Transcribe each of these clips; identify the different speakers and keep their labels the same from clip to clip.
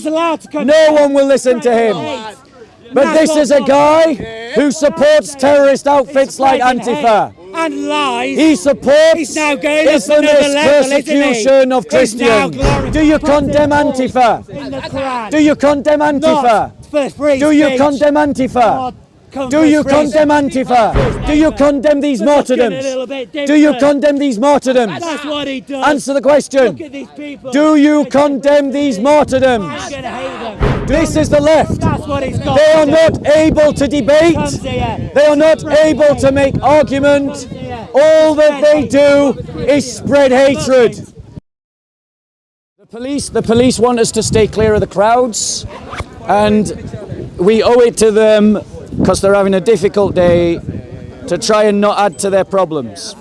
Speaker 1: allowed to condemn.
Speaker 2: No one will listen to him. But this is a guy who supports terrorist outfits like Antifa.
Speaker 1: And lies.
Speaker 2: He supports
Speaker 1: He's now going
Speaker 2: Islamist persecution of Christians. Do you condemn Antifa? Do you condemn Antifa? Do you condemn Antifa? Do you condemn Antifa? Do you condemn these martyrdoms? Do you condemn these martyrdoms?
Speaker 1: That's what he does.
Speaker 2: Answer the question.
Speaker 1: Look at these people.
Speaker 2: Do you condemn these martyrdoms?
Speaker 1: I'm going to hate them.
Speaker 2: This is the left.
Speaker 1: That's what he's got.
Speaker 2: They are not able to debate. They are not able to make argument. All that they do is spread hatred. The police want us to stay clear of the crowds, and we owe it to them, because they're having a difficult day, to try and not add to their problems.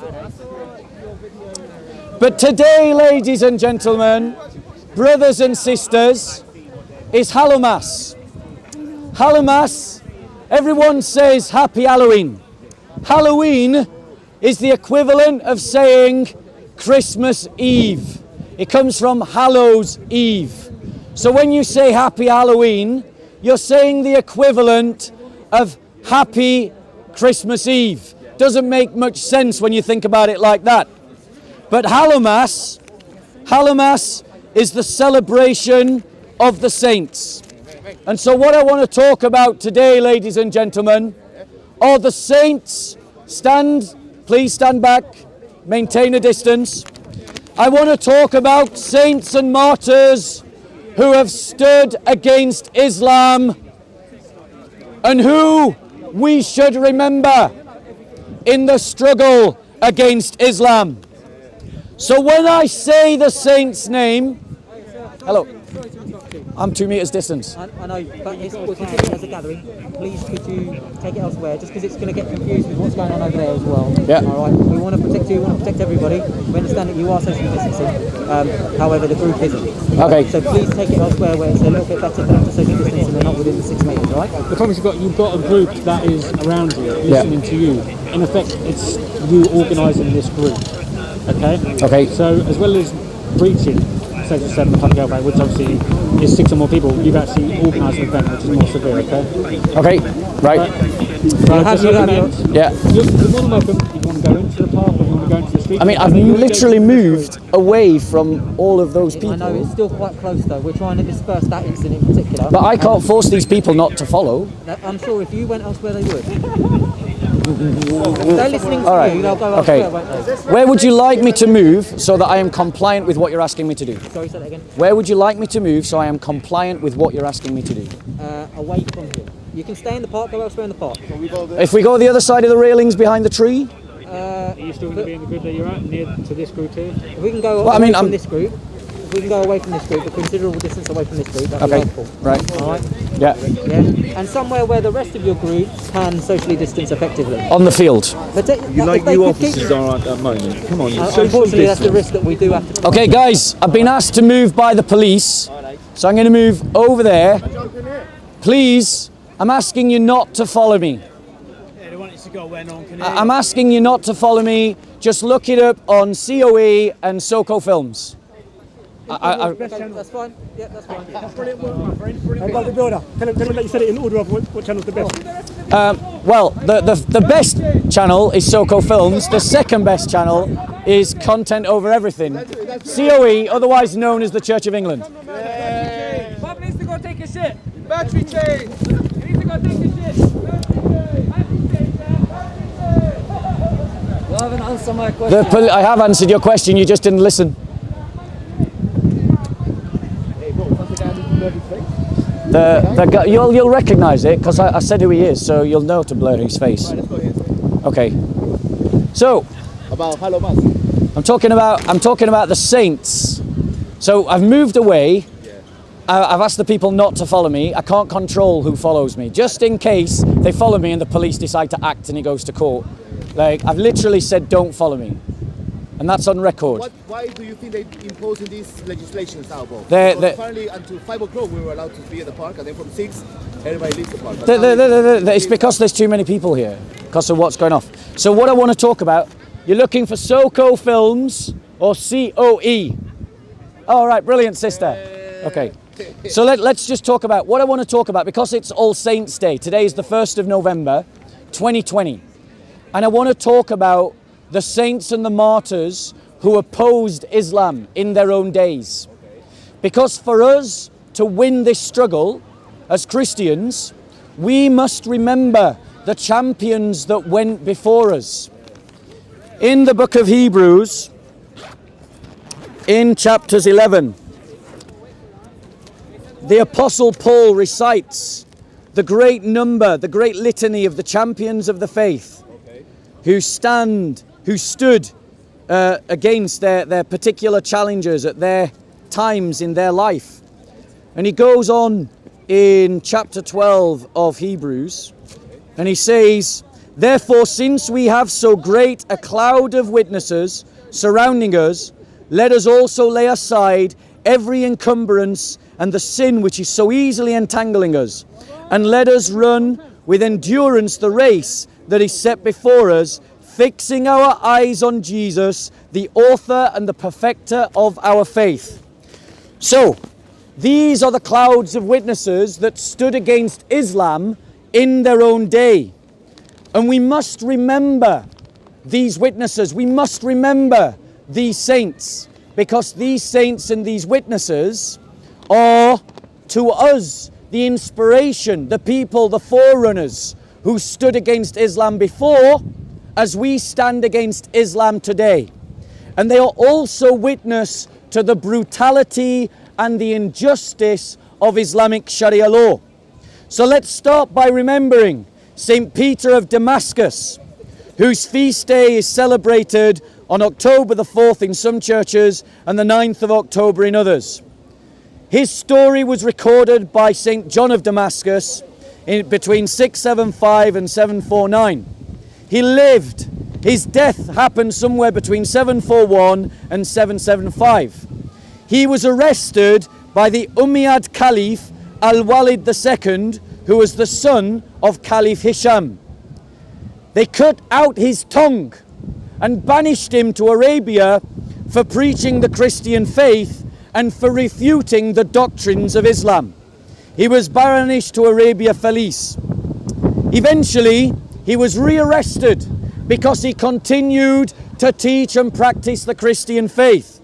Speaker 2: But today, ladies and gentlemen, brothers and sisters, is Hallowmas. Hallowmas, everyone says Happy Halloween. Halloween is the equivalent of saying Christmas Eve. It comes from Hallows Eve. So when you say Happy Halloween, you're saying the equivalent of Happy Christmas Eve. Doesn't make much sense when you think about it like that. But Hallowmas is the celebration of the saints. And so what I want to talk about today, ladies and gentlemen, are the saints. Please stand back, maintain a distance. I want to talk about saints and martyrs who have stood against Islam and who we should remember in the struggle against Islam. So when I say the saint's name, hello, I'm 2 meters distance.
Speaker 3: I know, but we're considering it as a gathering. Please, could you take it elsewhere? Just because it's going to get confused with what's going on over there as well.
Speaker 2: Yeah.
Speaker 3: All right. We want to protect you. We want to protect everybody. We understand that you are socially distancing. However, the group isn't.
Speaker 2: Okay.
Speaker 3: So please take it elsewhere where it's a little bit better for them to social distance and they're not within the 6 meters. All right.
Speaker 4: The problem is you've got a group that is around you, listening to you. In effect, it's you organising this group. Okay.
Speaker 2: Okay.
Speaker 4: So as well as reaching Section 7 public health, which obviously is 6 or more people, you've actually organised an event which is more severe, okay?
Speaker 2: Okay, right. Yeah.
Speaker 4: You're more than welcome. If you want to go into the park or you want to go into the street.
Speaker 2: I mean, I've literally moved away from all of those people.
Speaker 3: I know, it's still quite close though. We're trying to disperse that incident in particular.
Speaker 2: But I can't force these people not to follow.
Speaker 3: I'm sure if you went elsewhere, they would. They're listening to you, they'll go elsewhere, won't they?
Speaker 2: Where would you like me to move so that I am compliant with what you're asking me to do?
Speaker 3: Sorry, say that again.
Speaker 2: Where would you like me to move so I am compliant with what you're asking me to do?
Speaker 3: Away from here. You can stay in the park, go elsewhere in the park.
Speaker 2: If we go the other side of the railings behind the tree?
Speaker 4: Are you still going to be in the group that you're at, near to this group here?
Speaker 3: If we can go away from this group, if we can go away from this group, a considerable distance away from this group, that'd be helpful.
Speaker 2: Right.
Speaker 3: All right?
Speaker 2: Yeah.
Speaker 3: Yeah. And somewhere where the rest of your group can socially distance effectively.
Speaker 2: On the field.
Speaker 3: But
Speaker 5: you officers are at that moment. Come on,
Speaker 3: unfortunately, that's the risk that we do have to.
Speaker 2: Okay, guys, I've been asked to move by the police, so I'm going to move over there. Please, I'm asking you not to follow me. I'm asking you not to follow me. Just look it up on COE and SoCo Films.
Speaker 3: That's fine. Yeah, that's fine.
Speaker 6: That's brilliant work, my friend. Brilliant work. The builder. Tell him that you said it in order of what channel's the best.
Speaker 2: Well, the best channel is SoCo Films. The second best channel is Content Over Everything. COE, otherwise known as the Church of England.
Speaker 7: Bob needs to go take a shit.
Speaker 5: Battery change.
Speaker 7: He needs to go take a shit. You haven't answered my question.
Speaker 2: I have answered your question, you just didn't listen. The guy, you'll recognise it because I said who he is, so you'll know to blur his face. Okay. So
Speaker 5: About Hallowmas.
Speaker 2: I'm talking about the saints. So I've moved away. I've asked the people not to follow me. I can't control who follows me, just in case they follow me and the police decide to act and he goes to court. Like, I've literally said, don't follow me. And that's on record.
Speaker 5: Why do you think they're imposing these legislations now, Bob?
Speaker 2: Apparently
Speaker 5: until 5 o'clock we were allowed to be at the park, and then from 6, everybody leaves the park.
Speaker 2: It's because there's too many people here, because of what's going off. So what I want to talk about, you're looking for SoCo Films or COE. All right, brilliant, sister. Okay. So let's just talk about what I want to talk about, because it's All Saints Day. Today is the 1st of November, 2020. And I want to talk about the saints and the martyrs who opposed Islam in their own days. Because for us to win this struggle as Christians, we must remember the champions that went before us. In the book of Hebrews, in chapters 11, the Apostle Paul recites the great number, the great litany of the champions of the faith who stood against their particular challenges at their times in their life. And he goes on in chapter 12 of Hebrews, and he says, "Therefore, since we have so great a cloud of witnesses surrounding us, let us also lay aside every encumbrance and the sin which is so easily entangling us, and let us run with endurance the race that is set before us, fixing our eyes on Jesus, the author and the perfecter of our faith." So, these are the clouds of witnesses that stood against Islam in their own day. And we must remember these witnesses. We must remember these saints, because these saints and these witnesses are to us the inspiration, the people, the forerunners who stood against Islam before, as we stand against Islam today. And they are also witness to the brutality and the injustice of Islamic Sharia law. So let's start by remembering St. Peter of Damascus, whose feast day is celebrated on October the 4th in some churches and the 9th of October in others. His story was recorded by St. John of Damascus between 675 and 749. He lived. His death happened somewhere between 741 and 775. He was arrested by the Umayyad Caliph Al-Walid II, who was the son of Caliph Hisham. They cut out his tongue and banished him to Arabia for preaching the Christian faith and for refuting the doctrines of Islam. He was banished to Arabia Felice. Eventually, he was rearrested because he continued to teach and practice the Christian faith.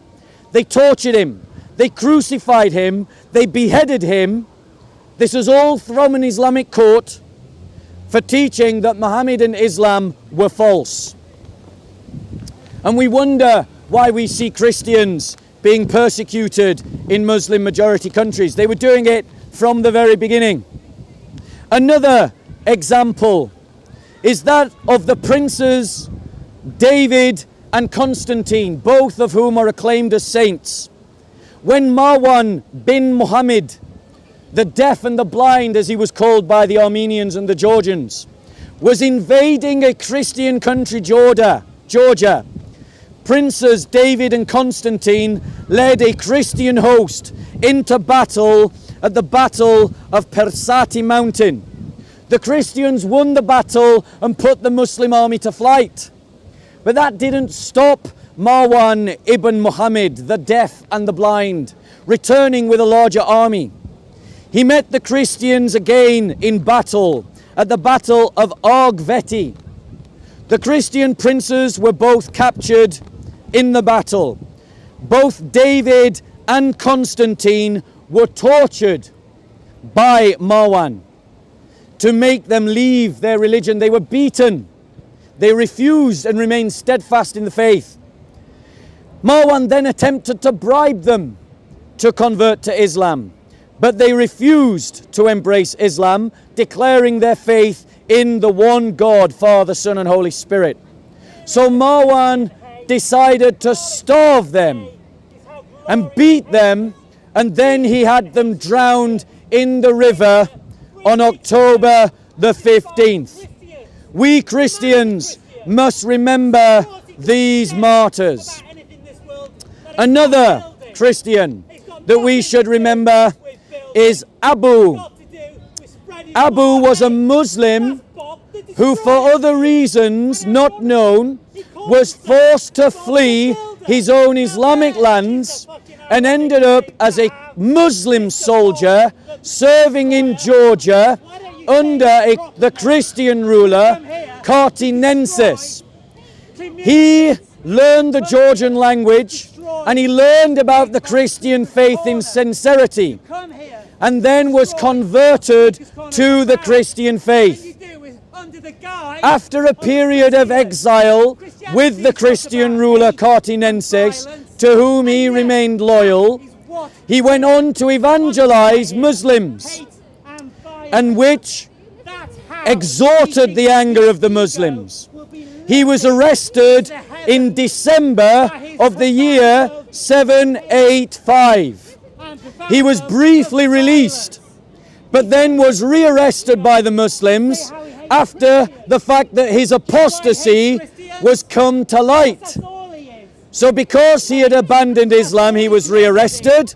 Speaker 2: They tortured him, they crucified him, they beheaded him. This was all from an Islamic court for teaching that Muhammad and Islam were false. And we wonder why we see Christians being persecuted in Muslim majority countries. They were doing it from the very beginning. Another example is that of the princes David and Constantine, both of whom are acclaimed as saints. When Marwan bin Muhammad, the deaf and the blind as he was called by the Armenians and the Georgians, was invading a Christian country, Georgia, princes David and Constantine led a Christian host into battle at the Battle of Persati Mountain. The Christians won the battle and put the Muslim army to flight. But that didn't stop Marwan ibn Muhammad, the deaf and the blind, returning with a larger army. He met the Christians again in battle at the Battle of Argveti. The Christian princes were both captured in the battle. Both David and Constantine were tortured by Marwan to make them leave their religion. They were beaten. They refused and remained steadfast in the faith. Marwan then attempted to bribe them to convert to Islam, but they refused to embrace Islam, declaring their faith in the one God, Father, Son, and Holy Spirit. So Marwan decided to starve them and beat them, and then he had them drowned in the river on October the 15th. We Christians must remember these martyrs. Another Christian that we should remember is Abu. Abu was a Muslim who, for other reasons not known, was forced to flee his own Islamic lands and ended up as a Muslim soldier serving in Georgia under the Christian ruler Cartinensis. He learned the Georgian language and he learned about the Christian faith in sincerity and then was converted to the Christian faith. After a period of exile with the Christian ruler Cartinensis, to whom he remained loyal, he went on to evangelize Muslims, and which exhorted the anger of the Muslims. He was arrested in December of the year 785. He was briefly released, but then was rearrested by the Muslims after the fact that his apostasy was come to light. So because he had abandoned Islam, he was rearrested.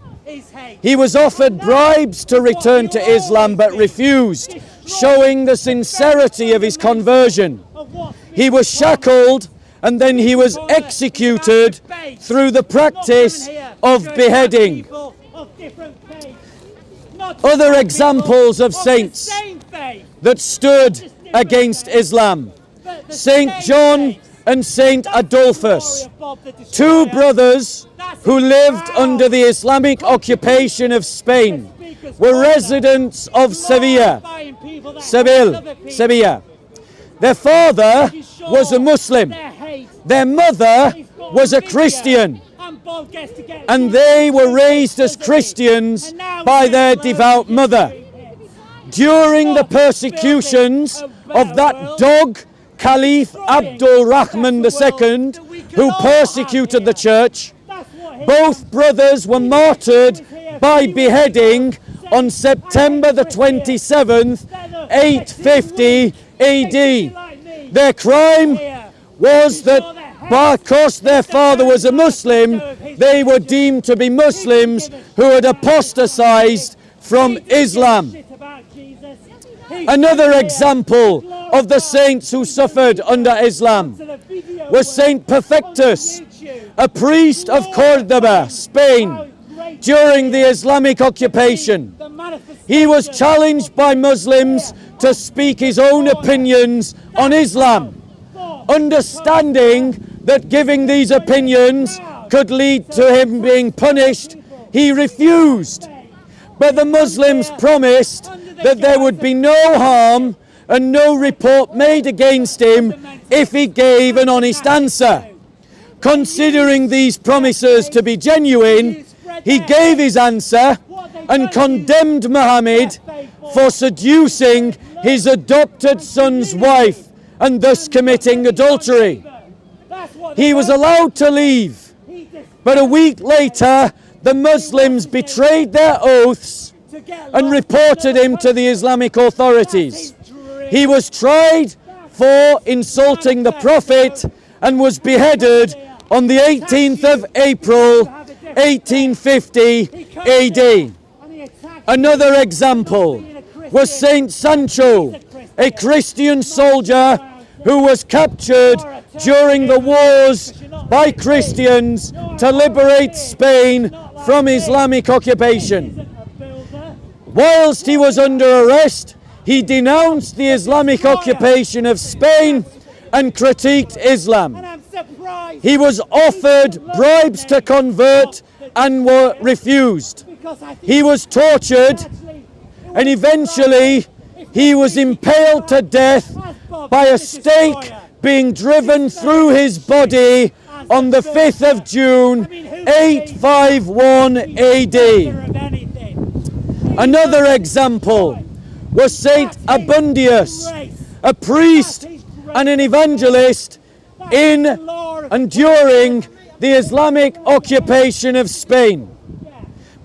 Speaker 2: He was offered bribes to return to Islam but refused, showing the sincerity of his conversion. He was shackled and then he was executed through the practice of beheading. Other examples of saints that stood against Islam: Saint John and Saint Adolphus, two brothers who lived under the Islamic occupation of Spain, were residents of Seville. Their father was a Muslim, their mother was a Christian, and they were raised as Christians by their devout mother. During the persecutions of that dog, Caliph Abdul Rahman II, who persecuted the church, both brothers were martyred by beheading on September the 27th, 850 AD. Their crime was that because their father was a Muslim, they were deemed to be Muslims who had apostatized from Islam. Another example of the saints who suffered under Islam was Saint Perfectus, a priest of Cordoba, Spain, during the Islamic occupation. He was challenged by Muslims to speak his own opinions on Islam, understanding that giving these opinions could lead to him being punished. He refused, but the Muslims promised that there would be no harm and no report made against him if he gave an honest answer. Considering these promises to be genuine, he gave his answer and condemned Muhammad for seducing his adopted son's wife and thus committing adultery. He was allowed to leave, but a week later the Muslims betrayed their oaths and reported him to the Islamic authorities. He was tried for insulting the Prophet and was beheaded on the 18th of April 1850 AD. Another example was Saint Sancho, a Christian soldier who was captured during the wars by Christians to liberate Spain from Islamic occupation. Whilst he was under arrest, he denounced the Islamic occupation of Spain and critiqued Islam. He was offered bribes to convert and were refused. He was tortured and eventually he was impaled to death by a stake being driven through his body on the 5th of June 851 AD. Another example was Saint Abundius, a priest and an evangelist in and during the Islamic occupation of Spain.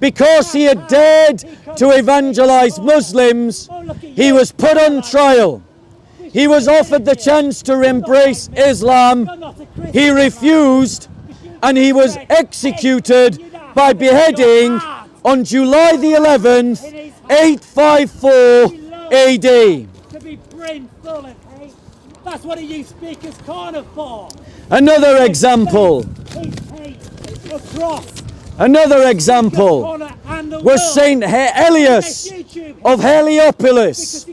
Speaker 2: Because he had dared to evangelize Muslims, he was put on trial. He was offered the chance to embrace Islam. He refused, and he was executed by beheading on July the 11th, 854 AD.
Speaker 1: That's what you speakers can't afford.
Speaker 2: Another example.
Speaker 1: A cross
Speaker 2: Another example was Saint Elias of Heliopolis,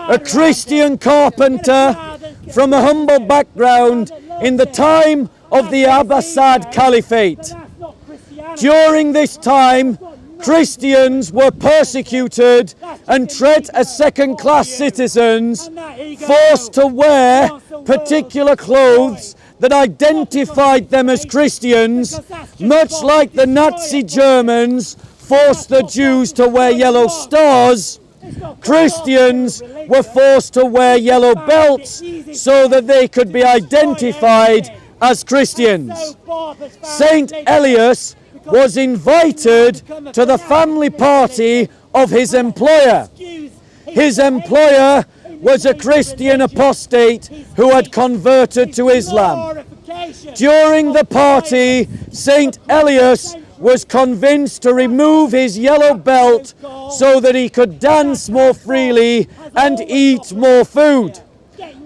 Speaker 2: a Christian carpenter from a humble background in the time of the Abbasid Caliphate. During this time, Christians were persecuted and treated as second-class citizens, forced to wear particular clothes that identified them as Christians, much like the Nazi Germans forced the Jews to wear yellow stars. Christians were forced to wear yellow belts so that they could be identified as Christians. Saint Elias was invited to the family party of his employer. His employer was a Christian apostate who had converted to Islam. During the party, Saint Elias was convinced to remove his yellow belt so that he could dance more freely and eat more food.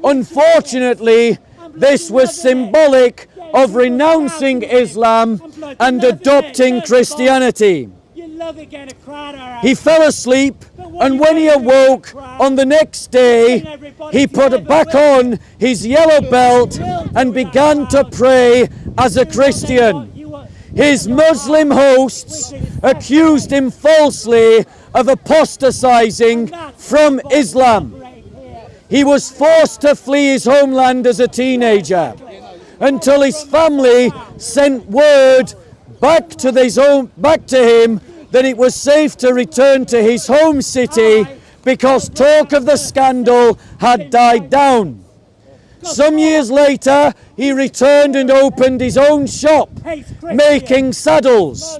Speaker 2: Unfortunately, this was symbolic of renouncing Islam and adopting Christianity. He fell asleep, and when he awoke on the next day, he put back on his yellow belt and began to pray as a Christian. His Muslim hosts accused him falsely of apostatizing from Islam. He was forced to flee his homeland as a teenager until his family sent word back to him that it was safe to return to his home city because talk of the scandal had died down. Some years later, he returned and opened his own shop, making saddles.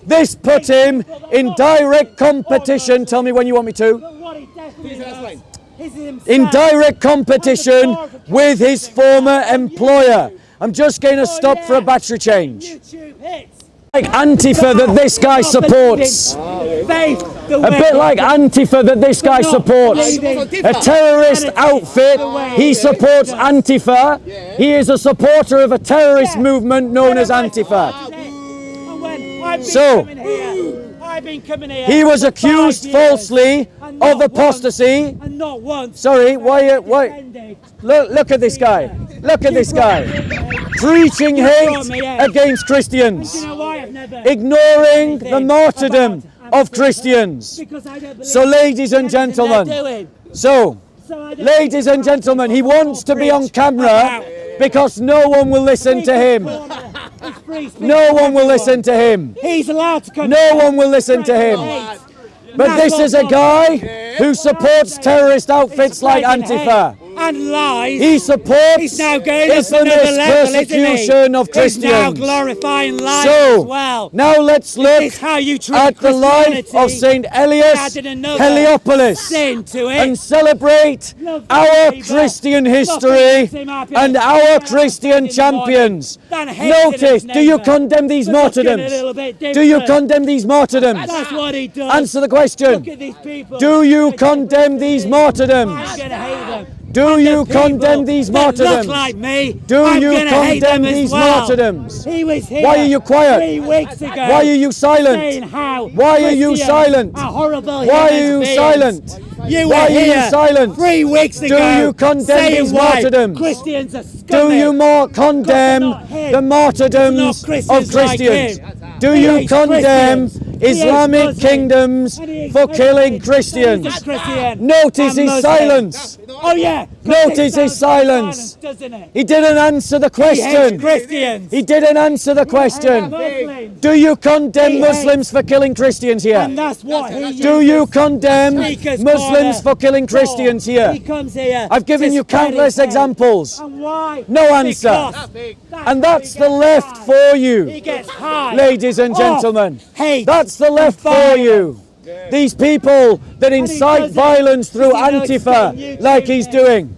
Speaker 2: This put him in direct competition. Tell me when you want me to. In direct competition with his former employer. I'm just going to stop for a battery change. Like Antifa that this guy supports. A bit like Antifa that this guy supports. A terrorist outfit. He supports Antifa. He is a supporter of a terrorist movement known as Antifa. So, he was accused falsely of apostasy. Sorry, why? Look at this guy. Look at this guy. Preaching hate against Christians. Ignoring the martyrdom of Christians. So, ladies and gentlemen, he wants to be on camera because no one will listen to him. No one will listen to him.
Speaker 1: He's allowed to come.
Speaker 2: No one will listen to him. But this is a guy who supports terrorist outfits like Antifa.
Speaker 1: And lies.
Speaker 2: He supports
Speaker 1: He's now going
Speaker 2: Islamist persecution of Christians.
Speaker 1: He's now glorifying lies
Speaker 2: So,
Speaker 1: as well.
Speaker 2: now let's look at the life of Saint Elias Heliopolis and celebrate our Christian history and our Christian champions. Notice, do you condemn these martyrdoms? Do you condemn these martyrdoms?
Speaker 1: That's what he does.
Speaker 2: Answer the question.
Speaker 1: Look at these people.
Speaker 2: Do you condemn these martyrdoms?
Speaker 1: I'm gonna hate them.
Speaker 2: Do you condemn these martyrdoms?
Speaker 1: Look like me.
Speaker 2: Do you condemn these martyrdoms?
Speaker 1: He was here.
Speaker 2: Why are you quiet?
Speaker 1: 3 weeks ago.
Speaker 2: Why are you silent?
Speaker 1: Saying how
Speaker 2: Why are you
Speaker 1: Christians
Speaker 2: silent?
Speaker 1: are horrible
Speaker 2: Why are
Speaker 1: human
Speaker 2: you
Speaker 1: beings.
Speaker 2: silent?
Speaker 1: You
Speaker 2: Why
Speaker 1: were
Speaker 2: are you
Speaker 1: here
Speaker 2: silent?
Speaker 1: 3 weeks ago.
Speaker 2: Do you condemn
Speaker 1: saying
Speaker 2: these
Speaker 1: why
Speaker 2: martyrdoms?
Speaker 1: Christians are
Speaker 2: Do
Speaker 1: scummy.
Speaker 2: you condemn
Speaker 1: not him.
Speaker 2: the martyrdoms
Speaker 1: Not Christians
Speaker 2: of Christians?
Speaker 1: like him.
Speaker 2: Do
Speaker 1: He
Speaker 2: you
Speaker 1: hates
Speaker 2: condemn
Speaker 1: Christians. He hates
Speaker 2: Islamic
Speaker 1: Muslims.
Speaker 2: kingdoms
Speaker 1: And he hates
Speaker 2: for killing
Speaker 1: Muslims.
Speaker 2: Christians?
Speaker 1: He's a Christian
Speaker 2: Notice
Speaker 1: and
Speaker 2: his
Speaker 1: Muslim.
Speaker 2: silence.
Speaker 1: Oh yeah.
Speaker 2: Notice his silence.
Speaker 1: Doesn't it?
Speaker 2: He didn't answer the
Speaker 1: He hates
Speaker 2: question.
Speaker 1: Christians.
Speaker 2: He didn't answer the question.
Speaker 1: Muslims.
Speaker 2: Do you condemn
Speaker 1: He
Speaker 2: Muslims for killing Christians here?
Speaker 1: And that's what he uses.
Speaker 2: Do you condemn
Speaker 1: Speaker's
Speaker 2: Muslims
Speaker 1: corner
Speaker 2: for killing Christians
Speaker 1: He
Speaker 2: here?
Speaker 1: comes here.
Speaker 2: I've given
Speaker 1: to
Speaker 2: you
Speaker 1: spread
Speaker 2: countless
Speaker 1: his hate.
Speaker 2: examples.
Speaker 1: And why?
Speaker 2: No answer.
Speaker 1: Because
Speaker 2: And that's
Speaker 1: where
Speaker 2: the
Speaker 1: he
Speaker 2: left
Speaker 1: gets
Speaker 2: for
Speaker 1: high. He
Speaker 2: you,
Speaker 1: gets high.
Speaker 2: ladies and
Speaker 1: off
Speaker 2: gentlemen.
Speaker 1: hate
Speaker 2: That's the left for
Speaker 1: violence.
Speaker 2: you. These people that incite
Speaker 1: does it
Speaker 2: violence through
Speaker 1: because he knows it's
Speaker 2: Antifa,
Speaker 1: getting
Speaker 2: like
Speaker 1: YouTube
Speaker 2: he's
Speaker 1: hit.
Speaker 2: doing.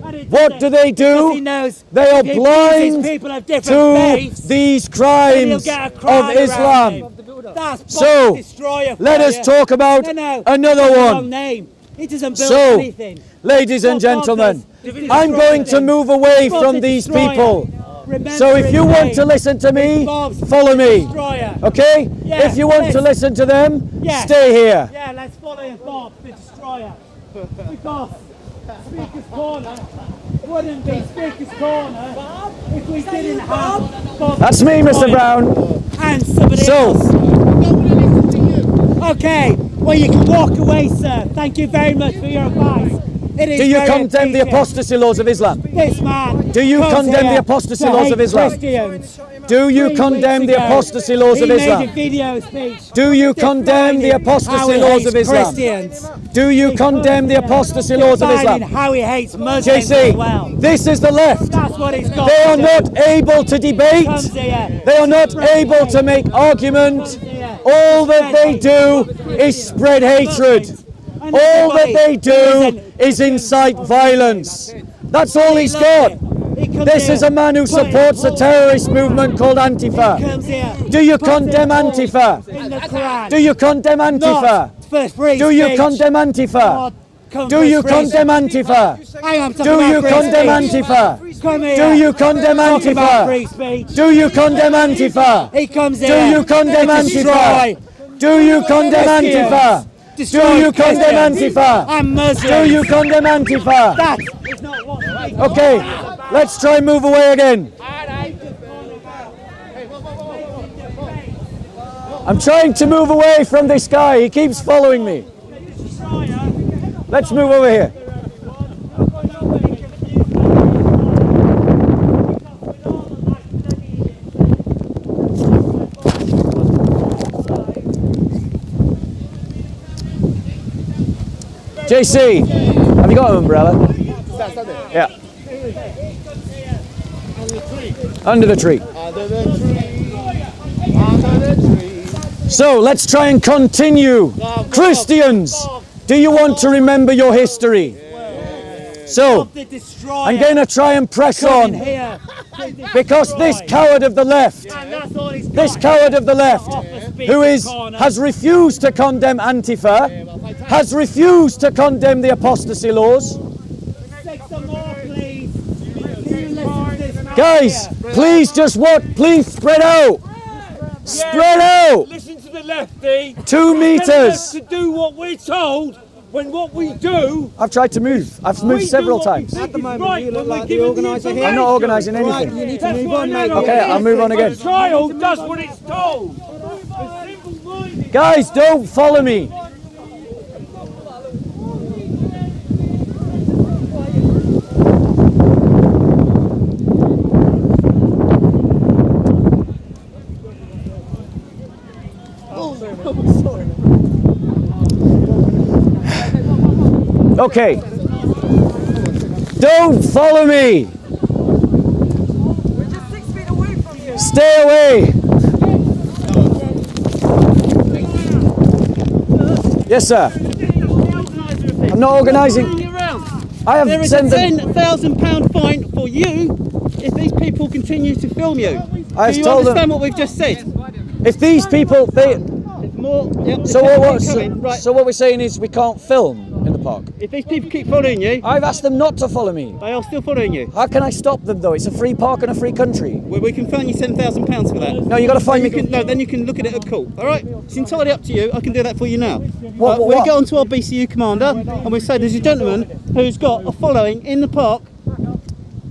Speaker 1: And he does
Speaker 2: What
Speaker 1: it
Speaker 2: do they
Speaker 1: because he
Speaker 2: do?
Speaker 1: knows
Speaker 2: They are
Speaker 1: if he
Speaker 2: blind
Speaker 1: pleases people of different
Speaker 2: to
Speaker 1: faiths,
Speaker 2: these
Speaker 1: then he'll
Speaker 2: crimes
Speaker 1: get a crowd
Speaker 2: of
Speaker 1: around
Speaker 2: Islam.
Speaker 1: him. That's
Speaker 2: So,
Speaker 1: Bob Destroyer for
Speaker 2: let us
Speaker 1: you.
Speaker 2: talk about
Speaker 1: No,
Speaker 2: another
Speaker 1: that's the
Speaker 2: one.
Speaker 1: wrong name. He doesn't build
Speaker 2: So,
Speaker 1: anything.
Speaker 2: ladies and
Speaker 1: What Bob
Speaker 2: gentlemen,
Speaker 1: does is
Speaker 2: I'm
Speaker 1: destroy
Speaker 2: going to
Speaker 1: things.
Speaker 2: move away
Speaker 1: Bob's
Speaker 2: from
Speaker 1: a
Speaker 2: these
Speaker 1: destroyer.
Speaker 2: people.
Speaker 1: Remember
Speaker 2: So if
Speaker 1: his
Speaker 2: you want
Speaker 1: name.
Speaker 2: to listen to me,
Speaker 1: Bob's
Speaker 2: follow me.
Speaker 1: Destroyer.
Speaker 2: Okay?
Speaker 1: Yeah,
Speaker 2: If you want to
Speaker 1: let's-
Speaker 2: listen to them,
Speaker 1: Yeah.
Speaker 2: stay here.
Speaker 1: Yeah, let's follow Bob, the Destroyer. Because Speaker's Corner wouldn't be Speaker's Corner if we didn't have Bob.
Speaker 2: That's me, Mr. Brown.
Speaker 1: And somebody
Speaker 2: So-
Speaker 1: else. Okay, well you can walk away, sir. Thank you very much for your advice. It is
Speaker 2: Do you
Speaker 1: very
Speaker 2: condemn the
Speaker 1: appreciated.
Speaker 2: apostasy laws of Islam?
Speaker 1: This man.
Speaker 2: Do you
Speaker 1: comes
Speaker 2: condemn
Speaker 1: here
Speaker 2: the apostasy
Speaker 1: to
Speaker 2: laws
Speaker 1: hate
Speaker 2: of Islam?
Speaker 1: Christians.
Speaker 2: Do you
Speaker 1: 3
Speaker 2: condemn
Speaker 1: weeks
Speaker 2: the
Speaker 1: ago,
Speaker 2: apostasy laws of
Speaker 1: he
Speaker 2: Islam?
Speaker 1: made a video speech.
Speaker 2: Do you condemn the
Speaker 1: defining how
Speaker 2: apostasy
Speaker 1: he
Speaker 2: laws
Speaker 1: hates
Speaker 2: of Islam?
Speaker 1: Christians.
Speaker 2: Do you condemn the apostasy laws of
Speaker 1: Defining
Speaker 2: Islam?
Speaker 1: how he hates Muslims
Speaker 2: JC,
Speaker 1: as well.
Speaker 2: this is the left.
Speaker 1: That's what he's got.
Speaker 2: They
Speaker 1: to
Speaker 2: are
Speaker 1: do.
Speaker 2: not able to debate.
Speaker 1: Comes here.
Speaker 2: They are not able to make argument. All that they do is spread hatred.
Speaker 1: And
Speaker 2: All that
Speaker 1: everybody
Speaker 2: they do
Speaker 1: isn't-
Speaker 2: is incite violence. That's all he's got.
Speaker 1: He comes
Speaker 2: This
Speaker 1: here,
Speaker 2: is a man who
Speaker 1: put-
Speaker 2: supports a terrorist movement called Antifa.
Speaker 1: comes here,
Speaker 2: Do you
Speaker 1: puts
Speaker 2: condemn
Speaker 1: it all
Speaker 2: Antifa?
Speaker 1: in the Quran.
Speaker 2: Do you condemn Antifa?
Speaker 1: Not for free
Speaker 2: Do you
Speaker 1: speech.
Speaker 2: condemn Antifa?
Speaker 1: Not come
Speaker 2: Do
Speaker 1: for
Speaker 2: you
Speaker 1: free
Speaker 2: condemn
Speaker 1: speech.
Speaker 2: Antifa?
Speaker 1: Hang on, I'm talking
Speaker 2: Do
Speaker 1: about
Speaker 2: you
Speaker 1: free
Speaker 2: condemn
Speaker 1: speech.
Speaker 2: Antifa?
Speaker 1: Come here.
Speaker 2: Do you condemn
Speaker 1: Talking about free
Speaker 2: Antifa?
Speaker 1: speech.
Speaker 2: Do you condemn Antifa?
Speaker 1: He comes
Speaker 2: Do
Speaker 1: here.
Speaker 2: you condemn
Speaker 1: to
Speaker 2: Antifa?
Speaker 1: destroy
Speaker 2: Do you condemn
Speaker 1: Christians.
Speaker 2: Antifa?
Speaker 1: Destroy
Speaker 2: Do you condemn
Speaker 1: Christians
Speaker 2: Antifa?
Speaker 1: and Muslims.
Speaker 2: Do you condemn Antifa?
Speaker 1: That is not what speech
Speaker 2: Okay,
Speaker 1: is about.
Speaker 2: let's try and move away again. I'm trying to move away from this guy. He keeps following me. Let's move over here. JC, have you got an umbrella? Yeah. Under the tree. So let's try and continue. Christians, do you want to remember your history? So
Speaker 1: The destroyer
Speaker 2: I'm going to try and press
Speaker 1: coming
Speaker 2: on
Speaker 1: here.
Speaker 2: because this coward of the left,
Speaker 1: And that's all he's
Speaker 2: this
Speaker 1: got.
Speaker 2: coward of the left, who has refused to condemn Antifa, has refused to condemn the apostasy laws.
Speaker 1: Take some more, please. Can you listen to this man
Speaker 2: Guys,
Speaker 1: here?
Speaker 2: please just what? Please spread out. Spread out.
Speaker 8: Listen to the lefty.
Speaker 2: 2
Speaker 8: Telling us
Speaker 2: meters.
Speaker 8: to do what we're told when what we do.
Speaker 2: I've tried to move. I've moved several times.
Speaker 8: At the
Speaker 3: moment, you look like the organiser here.
Speaker 2: I'm not organising anything.
Speaker 3: You need to move on, mate.
Speaker 2: Okay, I'll move on again.
Speaker 8: A child does what it's told. A simple-minded.
Speaker 2: Guys, don't follow me. Okay. Don't follow me.
Speaker 7: We're just 6 feet away from you.
Speaker 2: Stay away. Yes, sir. I'm not organising. I have
Speaker 9: There is a
Speaker 2: sent them.
Speaker 9: £10,000 fine for you if these people continue to film you.
Speaker 2: I've
Speaker 9: Do you
Speaker 2: told them-
Speaker 9: understand what we've just said?
Speaker 2: If these people, they.
Speaker 9: If more, yep,
Speaker 2: So
Speaker 9: if
Speaker 2: what?
Speaker 9: they
Speaker 2: What?
Speaker 9: keep
Speaker 2: So,
Speaker 9: coming, right.
Speaker 2: so what we're saying is we can't film in the park.
Speaker 9: If these people keep following you,
Speaker 2: I've asked them not to follow me.
Speaker 9: they are still following you.
Speaker 2: How can I stop them though? It's a free park and a free country.
Speaker 9: Well, we can fine you £10,000 for that.
Speaker 2: No, you got to find
Speaker 9: You
Speaker 2: me.
Speaker 9: can, no, then you can look at it at court. All right, it's entirely up to you. I can do that for you now.
Speaker 2: What-
Speaker 9: We'll
Speaker 2: what?
Speaker 9: go on to our BCU commander and we say there's a gentleman who's got a following in the park,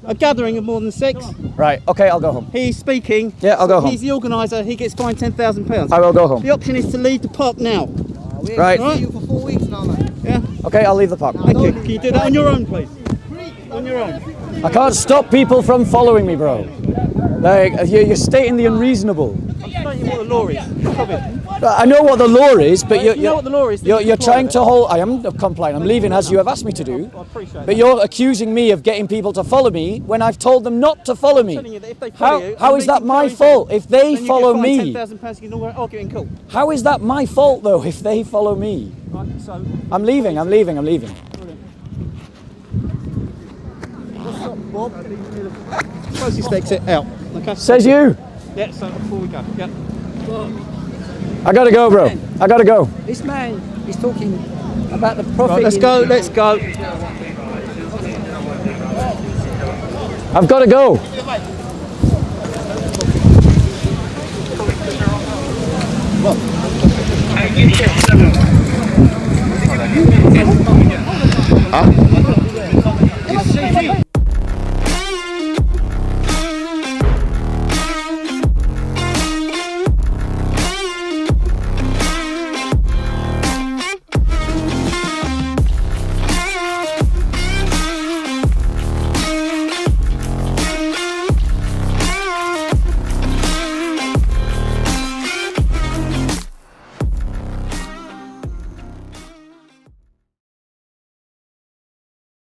Speaker 9: a gathering of more than 6.
Speaker 2: Right. Okay, I'll go home.
Speaker 9: He's speaking.
Speaker 2: Yeah, I'll go home.
Speaker 9: He's the organiser. He gets fined £10,000.
Speaker 2: I will go home.
Speaker 9: The option is to leave the park now.
Speaker 2: Right.
Speaker 9: Right?
Speaker 3: For 4 weeks now, mate.
Speaker 9: Yeah.
Speaker 2: Okay, I'll leave the park.
Speaker 9: Thank you. Can you do that on your own, please? On your own.
Speaker 2: I can't stop people from following me, bro. Like you're stating the unreasonable.
Speaker 9: I'm stating what the law is. Stop it.
Speaker 2: I know what the law is, but
Speaker 9: If you know what the law is, then
Speaker 2: you're
Speaker 9: you comply
Speaker 2: trying
Speaker 9: with
Speaker 2: to hold. I am complying. I'm leaving as you have asked me to do.
Speaker 9: I appreciate
Speaker 2: But you're accusing me of getting people to follow me when I've told them not to follow me.
Speaker 9: telling you that if they follow you,
Speaker 2: How
Speaker 9: and
Speaker 2: is
Speaker 9: they
Speaker 2: that
Speaker 9: can
Speaker 2: my
Speaker 9: carry
Speaker 2: fault? If they
Speaker 9: then you
Speaker 2: follow
Speaker 9: get fined
Speaker 2: me,
Speaker 9: £10,000. You can argue it in court.
Speaker 2: how is that my fault though? If they follow me,
Speaker 9: Right. So.
Speaker 2: I'm leaving. I'm leaving. I'm leaving.
Speaker 9: Closest exit out. Okay.
Speaker 2: Says you.
Speaker 9: Yeah. So before we go. Yeah.
Speaker 2: I gotta go, bro. I gotta go.
Speaker 3: This man is talking about the prophet.
Speaker 9: Right. Let's go. Let's go.
Speaker 2: I've gotta go.
Speaker 5: Well,
Speaker 8: I get you.